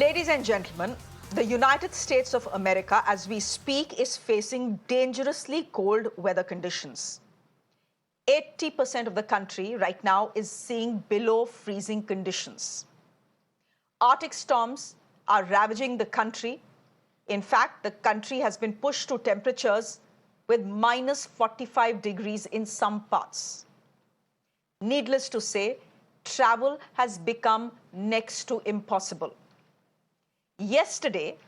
Ladies and gentlemen, the United States of America, as we speak, is facing dangerously cold weather conditions. 80% of the country right now is seeing below freezing conditions. Arctic storms are ravaging the country. In fact, the country has been pushed to temperatures with minus 45 degrees in some parts. Needless to say, travel has become next to impossible. Yesterday,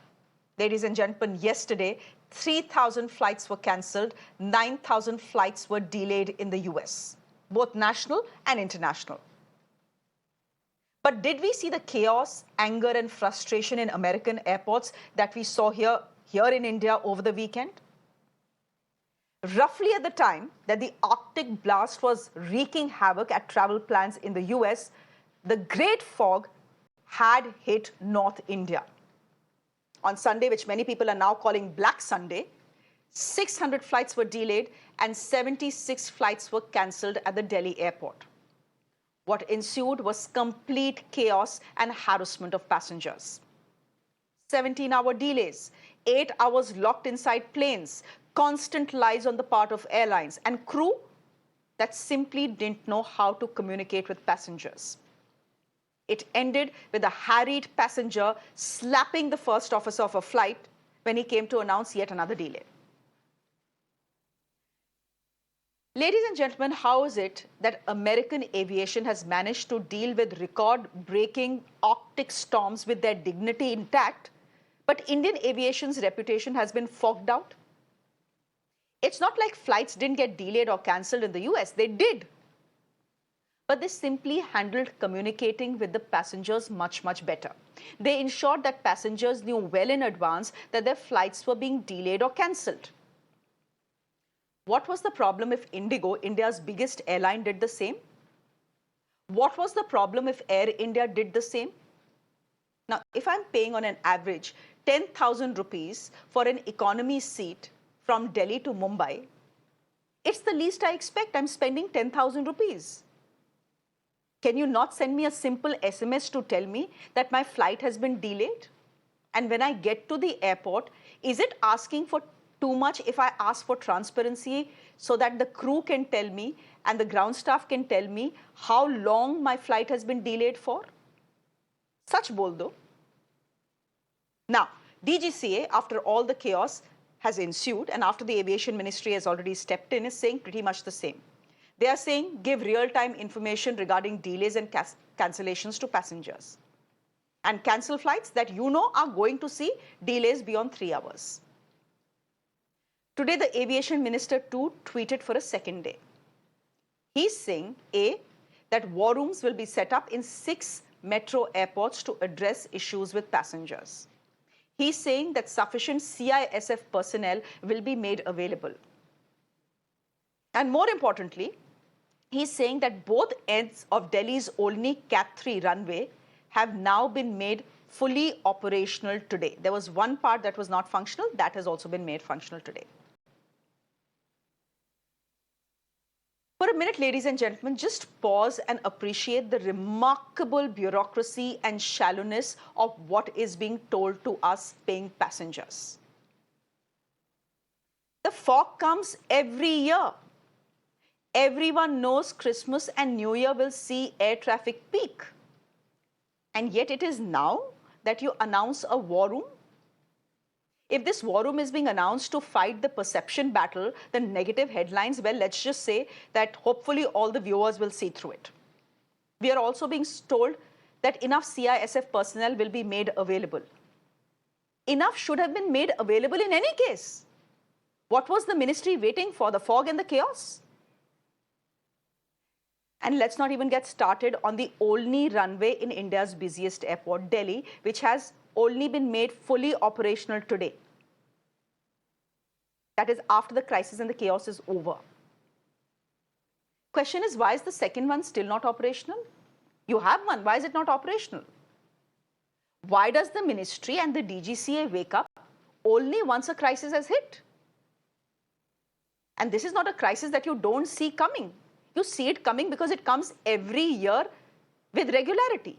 ladies and gentlemen, yesterday, 3,000 flights were cancelled, 9,000 flights were delayed in the US, both national and international. But did we see the chaos, anger, and frustration in American airports that we saw here in India over the weekend? Roughly at the time that the Arctic blast was wreaking havoc at travel plans in the US, the Great Fog had hit North India. On Sunday, which many people are now calling Black Sunday, 600 flights were delayed and 76 flights were cancelled at the Delhi airport. What ensued was complete chaos and harassment of passengers. 17-hour delays, 8 hours locked inside planes, constant lies on the part of airlines, and crew that simply didn't know how to communicate with passengers. It ended with a harried passenger slapping the first officer of a flight when he came to announce yet another delay. Ladies and gentlemen, how is it that American aviation has managed to deal with record-breaking Arctic storms with their dignity intact, but Indian aviation's reputation has been fogged out? It's not like flights didn't get delayed or cancelled in the US. They did. But they simply handled communicating with the passengers much, much better. They ensured that passengers knew well in advance that their flights were being delayed or cancelled. What was the problem if Indigo, India's biggest airline, did the same? What was the problem if Air India did the same? Now, if I'm paying on an average 10,000 rupees for an economy seat from Delhi to Mumbai, it's the least I expect. I'm spending 10,000 rupees. Can you not send me a simple SMS to tell me that my flight has been delayed? And when I get to the airport, is it asking for too much if I ask for transparency so that the crew can tell me and the ground staff can tell me how long my flight has been delayed for? Such bol do. Now, DGCA, after all the chaos has ensued and after the Aviation Ministry has already stepped in, is saying pretty much the same. They are saying give real-time information regarding delays and cancellations to passengers. And cancel flights that you know are going to see delays beyond 3 hours. Today, the Aviation Minister too tweeted for a second day. He's saying, A, that war rooms will be set up in 6 metro airports to address issues with passengers. He's saying that sufficient CISF personnel will be made available. And more importantly, he's saying that both ends of Delhi's Olney Cat 3 runway have now been made fully operational today. There was one part that was not functional, that has also been made functional today. For a minute, ladies and gentlemen, just pause and appreciate the remarkable bureaucracy and shallowness of what is being told to us paying passengers. The fog comes every year. Everyone knows Christmas and New Year will see air traffic peak. And yet it is now that you announce a war room. If this war room is being announced to fight the perception battle, the negative headlines, well, let's just say that hopefully all the viewers will see through it. We are also being told that enough CISF personnel will be made available. Enough should have been made available in any case. What was the ministry waiting for, the fog and the chaos? And let's not even get started on the Olney runway in India's busiest airport, Delhi, which has only been made fully operational today. That is after the crisis and the chaos is over. Question is, why is the second one still not operational? You have one, why is it not operational? Why does the ministry and the DGCA wake up only once a crisis has hit? And this is not a crisis that you don't see coming. You see it coming because it comes every year with regularity.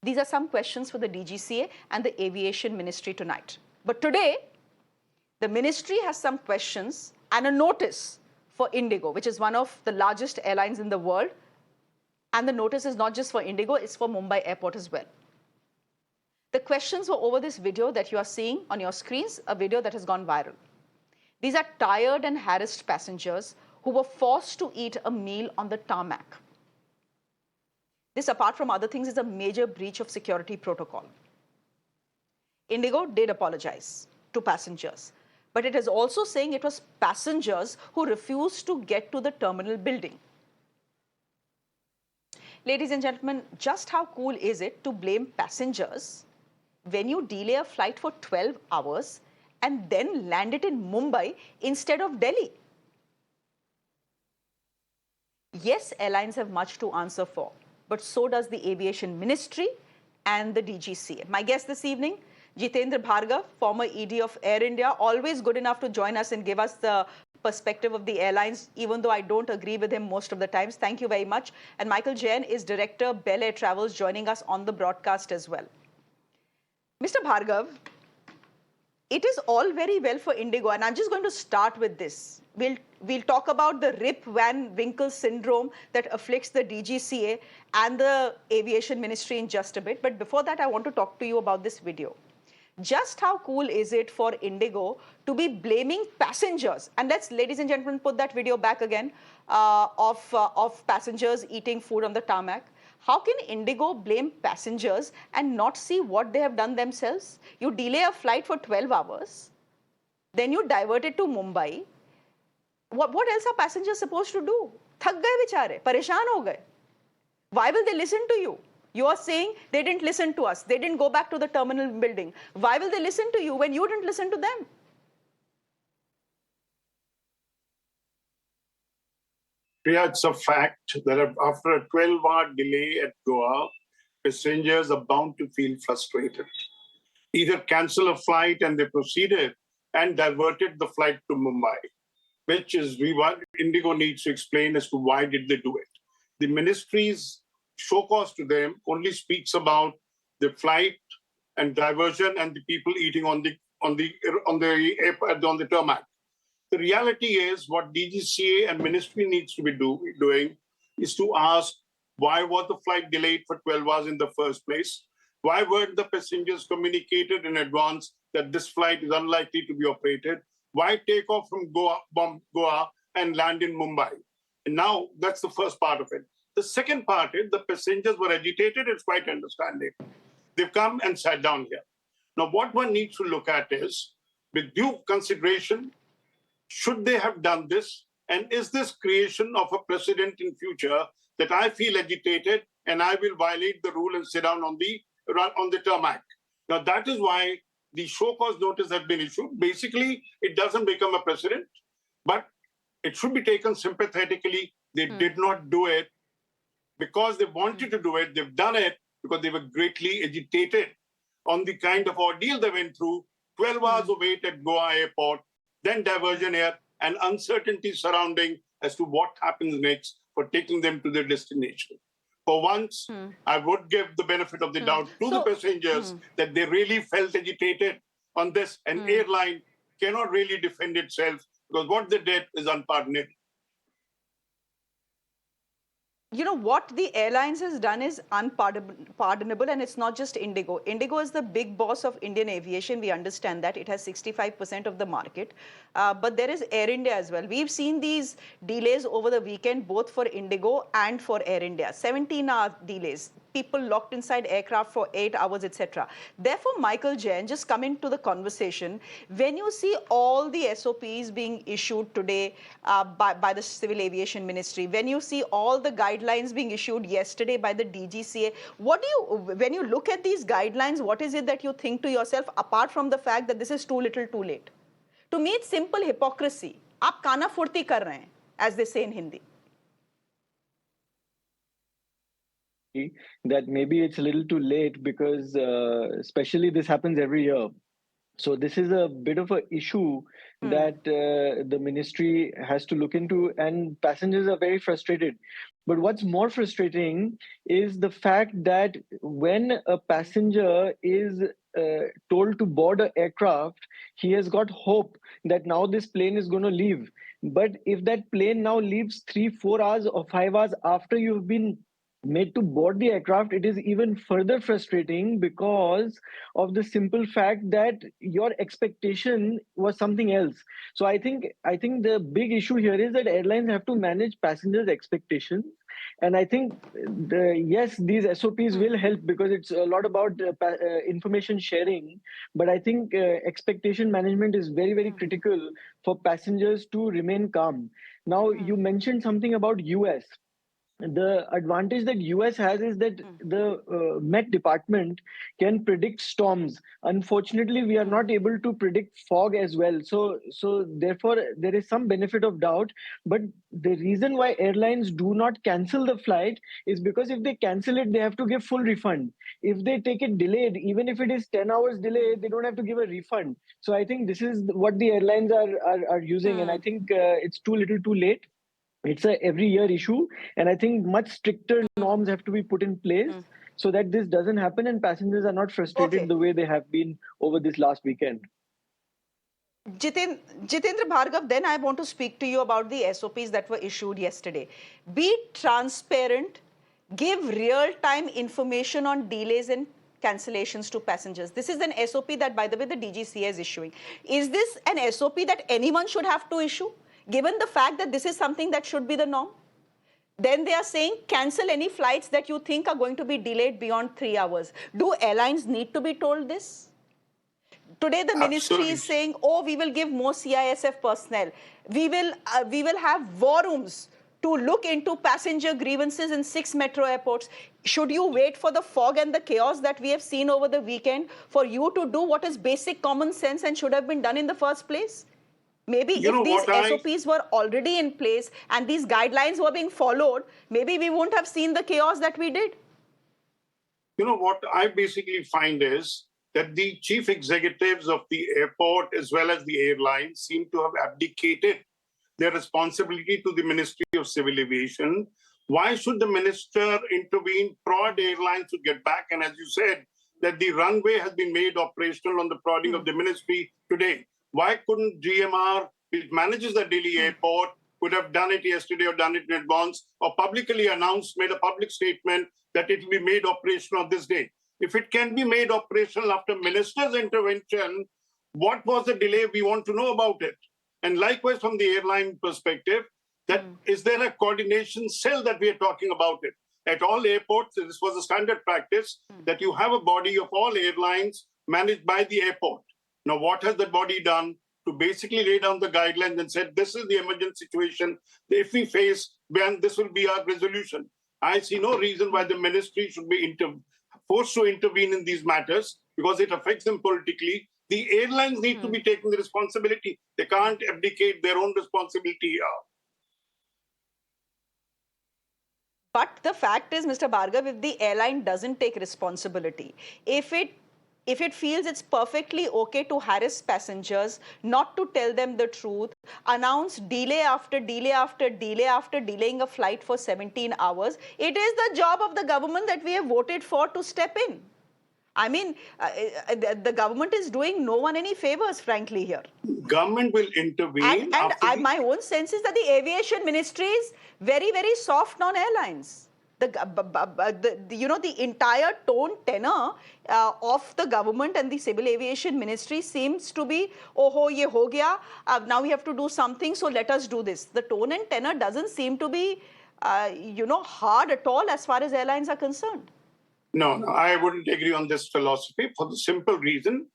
These are some questions for the DGCA and the Aviation Ministry tonight. But today, the ministry has some questions and a notice for Indigo, which is one of the largest airlines in the world. And the notice is not just for Indigo, it's for Mumbai Airport as well. The questions were over this video that you are seeing on your screens, a video that has gone viral. These are tired and harassed passengers who were forced to eat a meal on the tarmac. This, apart from other things, is a major breach of security protocol. Indigo did apologize to passengers, but it is also saying it was passengers who refused to get to the terminal building. Ladies and gentlemen, just how cool is it to blame passengers when you delay a flight for 12 hours and then land it in Mumbai instead of Delhi? Yes, airlines have much to answer for, but so does the Aviation Ministry and the DGCA. My guest this evening, Jitendra Bhargava, former ED of Air India, always good enough to join us and give us the perspective of the airlines, even though I don't agree with him most of the times. Thank you very much. And Michael Jain is Director, Bel Air Travels, joining us on the broadcast as well. Mr. Bhargava, it is all very well for Indigo, and I'm just going to start with this. We'll talk about the Rip Van Winkle syndrome that afflicts the DGCA and the Aviation Ministry in just a bit. But before that, I want to talk to you about this video. Just how cool is it for Indigo to be blaming passengers? And let's, ladies and gentlemen, put that video back again of passengers eating food on the tarmac. How can Indigo blame passengers and not see what they have done themselves? You delay a flight for 12 hours, then you divert it to Mumbai. What else are passengers supposed to do? Thak gaye bichare, pareshan ho gaye. Why will they listen to you? You are saying they didn't listen to us. They didn't go back to the terminal building. Why will they listen to you when you didn't listen to them? Priya, it's a fact that after a 12-hour delay at Goa, passengers are bound to feel frustrated. Either cancel a flight and they proceeded and diverted the flight to Mumbai, which is what Indigo needs to explain as to why did they do it. The ministry's show cause to them only speaks about the flight and diversion and the people eating on the tarmac. The reality is what DGCA and ministry needs to be doing is to ask why was the flight delayed for 12 hours in the first place? Why weren't the passengers communicated in advance that this flight is unlikely to be operated? Why take off from Goa and land in Mumbai? And now that's the first part of it. The second part is the passengers were agitated. It's quite understandable. They've come and sat down here. Now, what one needs to look at is, with due consideration, should they have done this? And is this creation of a precedent in future that I feel agitated and I will violate the rule and sit down on the tarmac? Now, that is why the show cause notice has been issued. Basically, it doesn't become a precedent, but it should be taken sympathetically. They did not do it because they wanted to do it. They've done it because they were greatly agitated on the kind of ordeal they went through, 12 hours of wait at Goa airport, then diversion here, and uncertainty surrounding as to what happens next for taking them to their destination. For once, I would give the benefit of the doubt to the passengers that they really felt agitated on this. An airline cannot really defend itself because what they did is unpardonable. You know, what the airlines has done is unpardonable, and it's not just Indigo. Indigo is the big boss of Indian aviation. We understand that. It has 65% of the market. But there is Air India as well. We've seen these delays over the weekend, both for Indigo and for Air India. 17-hour delays. People locked inside aircraft for 8 hours, etc. Therefore, Michael Jain, just coming to the conversation, when you see all the SOPs being issued today by the Civil Aviation Ministry, when you see all the guidelines being issued yesterday by the DGCA, when you look at these guidelines, what is it that you think to yourself, apart from the fact that this is too little too late? To me, it's simple hypocrisy. Aap kana furti kar rahe hain, as they say in Hindi. That maybe it's a little too late because especially this happens every year. So this is a bit of an issue that the ministry has to look into, and passengers are very frustrated. But what's more frustrating is the fact that when a passenger is told to board an aircraft, he has got hope that now this plane is going to leave. But if that plane now leaves 3, 4 hours or 5 hours after you've been made to board the aircraft, it is even further frustrating because of the simple fact that your expectation was something else. So I think the big issue here is that airlines have to manage passengers' expectations, and I think yes, these SOPs will help because it's a lot about information sharing. But I think expectation management is very, very critical for passengers to remain calm. Now, you mentioned something about US. The advantage that US has is that the Met department can predict storms. Unfortunately, we are not able to predict fog as well. So therefore, there is some benefit of doubt. But the reason why airlines do not cancel the flight is because if they cancel it, they have to give full refund. If they take it delayed, even if it is 10 hours delay, they don't have to give a refund. So I think this is what the airlines are using, and I think it's too little, too late. It's a every year issue, and I think much stricter norms have to be put in place so that this doesn't happen and passengers are not frustrated Okay. the way they have been over this last weekend. Jitendra Bhargav, then I want to speak to you about the SOPs that were issued yesterday. Be transparent, give real-time information on delays and cancellations to passengers. This is an SOP that, by the way, the DGCA is issuing. Is this an SOP that anyone should have to issue, given the fact that this is something that should be the norm? Then they are saying cancel any flights that you think are going to be delayed beyond 3 hours. Do airlines need to be told this? Today, the ministry Absolutely. is saying, oh, we will give more CISF personnel. We will have war rooms to look into passenger grievances in 6 metro airports. Should you wait for the fog and the chaos that we have seen over the weekend for you to do what is basic common sense and should have been done in the first place? Maybe You if know these what I SOPs were already in place and these guidelines were being followed, maybe we wouldn't have seen the chaos that we did. You know, what I basically find is that the chief executives of the airport as well as the airlines seem to have abdicated their responsibility to the Ministry of Civil Aviation. Why should the minister intervene, prod airlines to get back? And as you said, that the runway has been made operational on the prodding of the ministry today. Why couldn't GMR, which manages the Delhi airport, could have done it yesterday or done it in advance, or publicly announced, made a public statement that it will be made operational this day? If it can be made operational after minister's intervention, what was the delay? We want to know about it. And likewise, from the airline perspective, that is there a coordination cell that we are talking about it? At all airports, this was a standard practice that you have a body of all airlines managed by the airport. Now, what has the body done to basically lay down the guidelines and said, this is the emergency situation. If we face, then this will be our resolution. I see no reason why the ministry should be forced to intervene in these matters because it affects them politically. The airlines need to be taking the responsibility. They can't abdicate their own responsibility here. But the fact is, Mr. Bhargav, if the airline doesn't take responsibility, if it feels it's perfectly okay to harass passengers, not to tell them the truth, announce delay after delay after delay after delaying a flight for 17 hours, it is the job of the government that we have voted for to step in. I mean, the government is doing no one any favors, frankly, here. Government will intervene. My own sense is that the aviation ministry is very, very soft on airlines. The entire tone tenor of the government and the civil aviation ministry seems to be, oh, ye ho gaya, now we have to do something, so let us do this. The tone and tenor doesn't seem to be, hard at all as far as airlines are concerned. No, I wouldn't agree on this philosophy for the simple reason.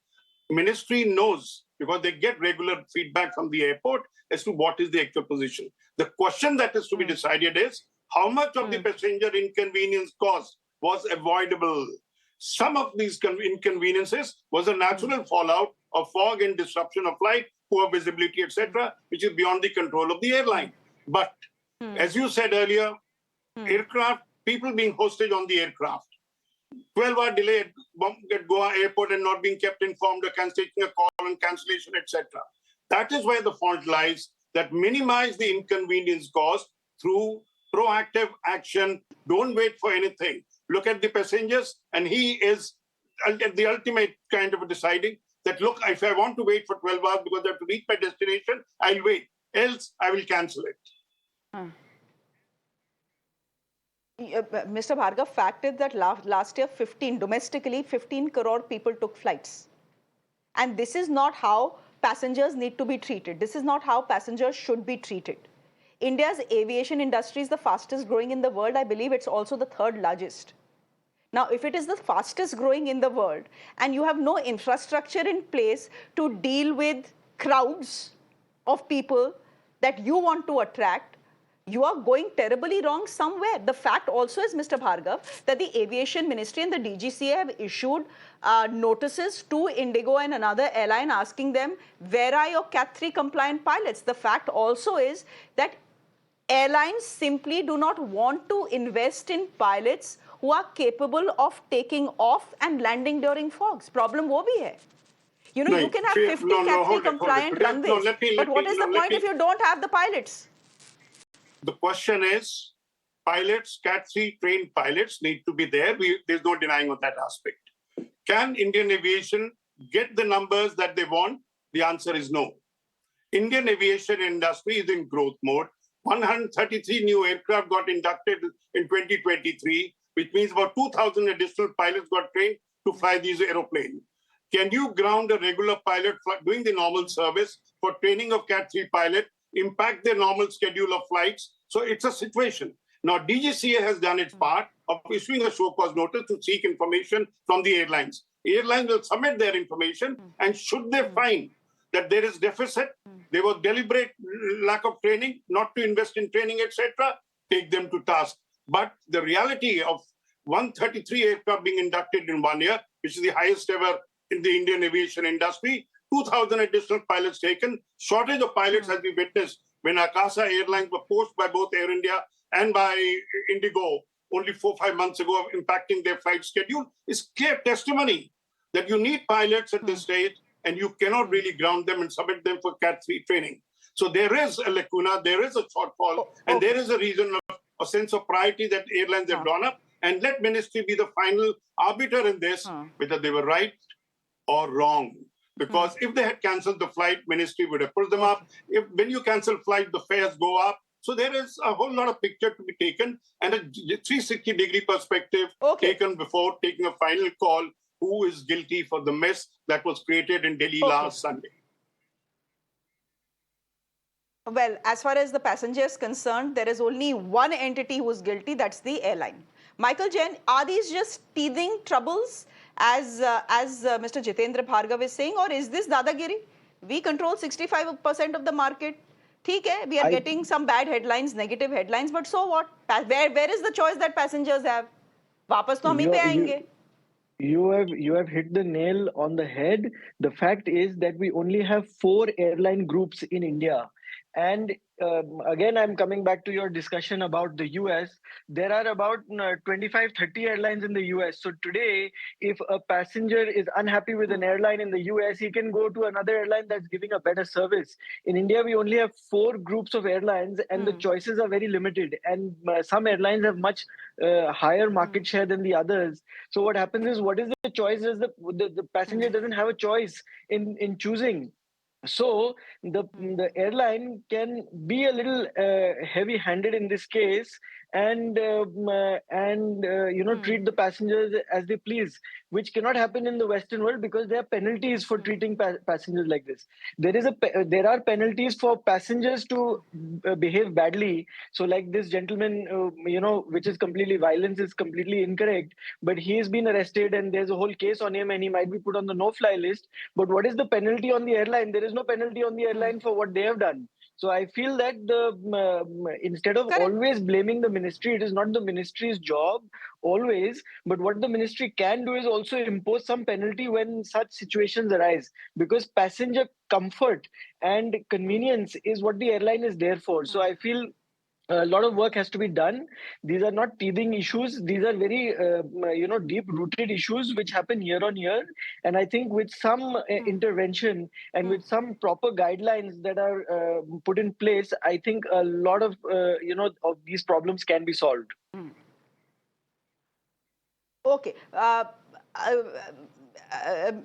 Ministry knows because they get regular feedback from the airport as to what is the actual position. The question that is to be decided is how much of the passenger inconvenience caused was avoidable. Some of these inconveniences was a natural fallout of fog and disruption of flight, poor visibility, etc., which is beyond the control of the airline. But as you said earlier, aircraft, people being hostage on the aircraft, 12-hour delay at Goa airport and not being kept informed or canceling a call and cancellation, etc. That is where the fault lies, that minimize the inconvenience caused through proactive action. Don't wait for anything. Look at the passengers, and he is at the ultimate kind of deciding that, look, if I want to wait for 12 hours because I have to reach my destination, I'll wait. Else, I will cancel it. Mr. Bhargav, fact is that last year, domestically, 15 crore people took flights. And this is not how passengers need to be treated. This is not how passengers should be treated. India's aviation industry is the fastest growing in the world. I believe it's also the third largest. Now, if it is the fastest growing in the world and you have no infrastructure in place to deal with crowds of people that you want to attract, you are going terribly wrong somewhere. The fact also is, Mr. Bhargav, that the Aviation Ministry and the DGCA have issued notices to Indigo and another airline asking them, where are your Cat 3 compliant pilots? The fact also is that airlines simply do not want to invest in pilots who are capable of taking off and landing during fogs. Problem wo bhi hai. You know, you can have 50 Cat 3 compliant runways, but what is the point if you don't have the pilots? The question is, pilots, Cat 3 trained pilots need to be there. There's no denying of that aspect. Can Indian aviation get the numbers that they want? The answer is no. Indian aviation industry is in growth mode. 133 new aircraft got inducted in 2023, which means about 2,000 additional pilots got trained to fly these aeroplanes. Can you ground a regular pilot doing the normal service for training of Cat 3 pilot, impact their normal schedule of flights? So it's a situation. Now, DGCA has done its part of issuing a show cause notice to seek information from the airlines. Airlines will submit their information, and should they find that there is deficit, there was deliberate lack of training, not to invest in training, etc., take them to task. But the reality of 133 aircraft being inducted in 1 year, which is the highest ever in the Indian aviation industry, 2,000 additional pilots taken, shortage of pilots has been witnessed when Akasa Airlines were poached by both Air India and by Indigo only 4-5 months ago, impacting their flight schedule, is clear testimony that you need pilots at this stage, and you cannot really ground them and submit them for Cat 3 training. So there is a lacuna, there is a shortfall, and there is a reason of a sense of priority that airlines have drawn up. And let ministry be the final arbiter in this, whether they were right or wrong. Because if they had cancelled the flight, ministry would have pulled them up. When you cancel flight, the fares go up. So there is a whole lot of picture to be taken and a 360-degree perspective taken before taking a final call who is guilty for the mess that was created in Delhi last Sunday. Well, as far as the passenger is concerned, there is only one entity who is guilty, that's the airline. Michael Jain, are these just teething troubles, as Mr. Jitendra Bhargava is saying, or is this dadagiri? We control 65% of the market. ठीक है, we are getting some bad headlines, negative headlines, but so what? Where is the choice that passengers have? वापस तो हम ही पे आएंगे. You have hit the nail on the head. The fact is that we only have 4 airline groups in India. And again, I'm coming back to your discussion about the US. There are about 25-30 airlines in the US. So today, if a passenger is unhappy with an airline in the US, he can go to another airline that's giving a better service. In India, we only have 4 groups of airlines, and the choices are very limited. And some airlines have much higher market share than the others. So what happens is, what is the choice? Is the passenger doesn't have a choice in choosing. So the airline can be a little heavy-handed in this case, and treat the passengers as they please, which cannot happen in the Western world because there are penalties for treating passengers like this. There are penalties for passengers to behave badly. So like this gentleman, which is completely violence, is completely incorrect. But he has been arrested, and there's a whole case on him, and he might be put on the no-fly list. But what is the penalty on the airline? There is no penalty on the airline for what they have done. So I feel that instead of always blaming the ministry, it is not the ministry's job always, but what the ministry can do is also impose some penalty when such situations arise, because passenger comfort and convenience is what the airline is there for. So I feel a lot of work has to be done. These are not teething issues. These are very, deep rooted issues which happen year on year. And I think with some intervention and with some proper guidelines that are put in place, I think a lot of, of these problems can be solved. Okay.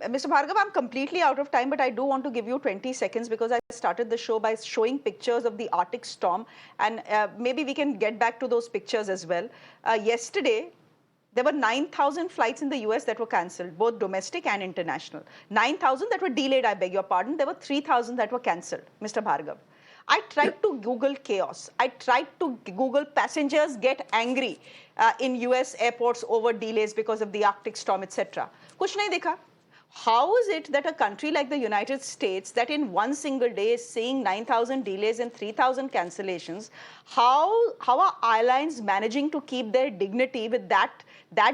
Mr. Bhargav, I'm completely out of time, but I do want to give you 20 seconds because I started the show by showing pictures of the Arctic storm, and maybe we can get back to those pictures as well. Yesterday, there were 9,000 flights in the US that were cancelled, both domestic and international. 9,000 that were delayed, I beg your pardon. There were 3,000 that were cancelled, Mr. Bhargav. I tried to Google chaos. I tried to Google passengers get angry in US airports over delays because of the Arctic storm, etc. Kuch nahi dikha. How is it that a country like the United States, that in one single day is seeing 9,000 delays and 3,000 cancellations, how are airlines managing to keep their dignity with that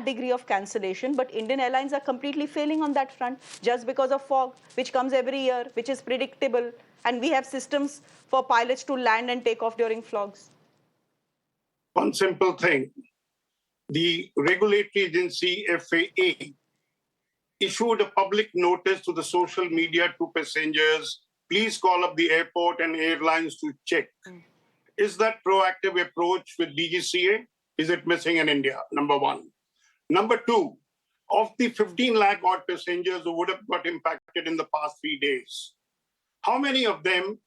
degree of cancellation, but Indian airlines are completely failing on that front just because of fog, which comes every year, which is predictable, and we have systems for pilots to land and take off during fogs? One simple thing. The regulatory agency FAA issued a public notice to the social media to passengers, please call up the airport and airlines to check. Is that proactive approach with DGCA? Is it missing in India? Number one. Number two, of the 15 lakh odd passengers who would have got impacted in the past 3 days, how many of them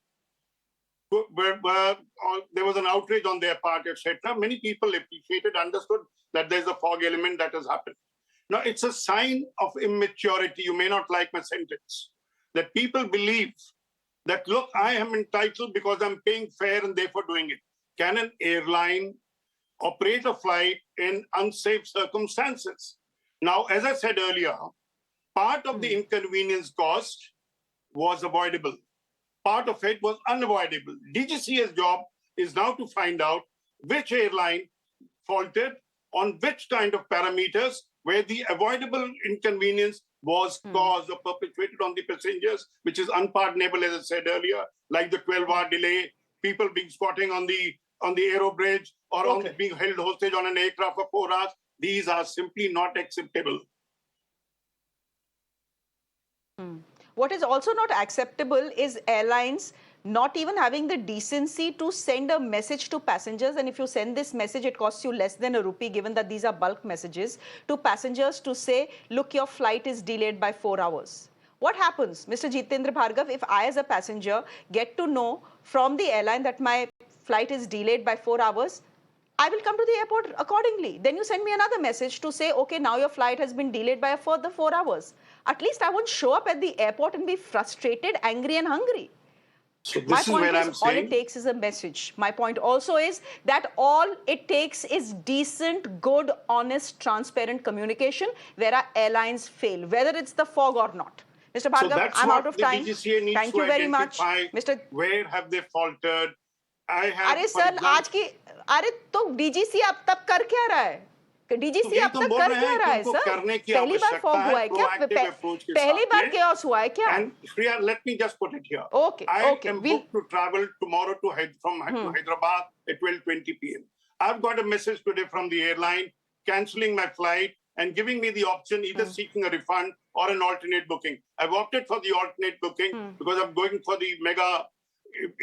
there was an outrage on their part, etc.? Many people appreciated, understood that there's a fog element that has happened. Now, it's a sign of immaturity. You may not like my sentence. That people believe that, look, I am entitled because I'm paying fare and therefore doing it. Can an airline operate a flight in unsafe circumstances? Now, as I said earlier, part of the inconvenience cost was avoidable. Part of it was unavoidable. DGCA's job is now to find out which airline faulted on which kind of parameters where the avoidable inconvenience was caused or perpetuated on the passengers, which is unpardonable, as I said earlier, like the 12-hour delay, people being squatting on the aero bridge or being held hostage on an aircraft for 4 hours. These are simply not acceptable. What is also not acceptable is airlines not even having the decency to send a message to passengers. And if you send this message, it costs you less than ₹1, given that these are bulk messages, to passengers to say, look, your flight is delayed by 4 hours. What happens, Mr. Jitendra Bhargava, if I as a passenger get to know from the airline that my flight is delayed by 4 hours, I will come to the airport accordingly. Then you send me another message to say, okay, now your flight has been delayed by a further 4 hours. At least I won't show up at the airport and be frustrated, angry and hungry. So this My is point where is, I'm all saying, it takes is a message. My point also is that all it takes is decent, good, honest, transparent communication where our airlines fail, whether it's the fog or not. Mr. Bhargava, so that's I'm what out of the time. DGCA needs Thank to you very much. identify. Mr. Where have they faltered? I have, अरे for sir example, आज की अरे तो DGC अब तक कर क्या रहा है तो डीजीसी यही अब तो हम तक बोल कर रहे क्या हैं रहा कि है उनको सर करने की पहली बार आवश्यकता फॉग है हुआ है क्या proactive approach के पहली साथ बार में। केओस हुआ है क्या And Shreya, let me just put it here. Okay, I okay, am we'll- booked to travel tomorrow to Hyderabad at 12:20 p.m. I've got a message today from the airline cancelling my flight and giving me the option either seeking a refund or an alternate booking. I've opted for the alternate booking because I'm going for the mega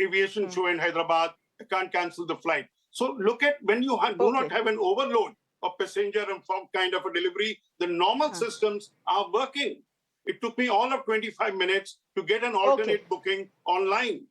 aviation show in Hyderabad. I can't cancel the flight. So look at when you do not have an overload of passenger and fog kind of a delivery, the normal systems are working. It took me all of 25 minutes to get an alternate booking online.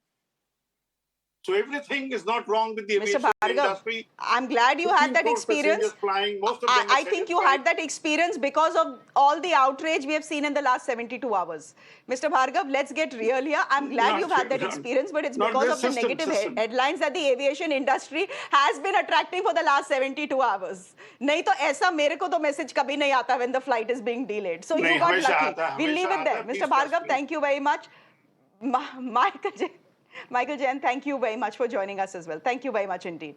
So everything is not wrong with the Mr. aviation Bhargava, industry. I'm glad you had 15 that crore experience. passengers flying, most of them are I think you had that experience because of all the outrage we have seen in the last 72 hours. Mr. Bhargava, let's get real here. I'm glad you've had that experience, but it's because of the negative headlines that the aviation industry has been attracting for the last 72 hours. नहीं तो ऐसा मेरे को तो message कभी नहीं आता when the flight is being delayed. So you got lucky. We'll leave it there. Mr. Bhargava, thank you very much. Michael Jain, thank you very much for joining us as well. Thank you very much indeed.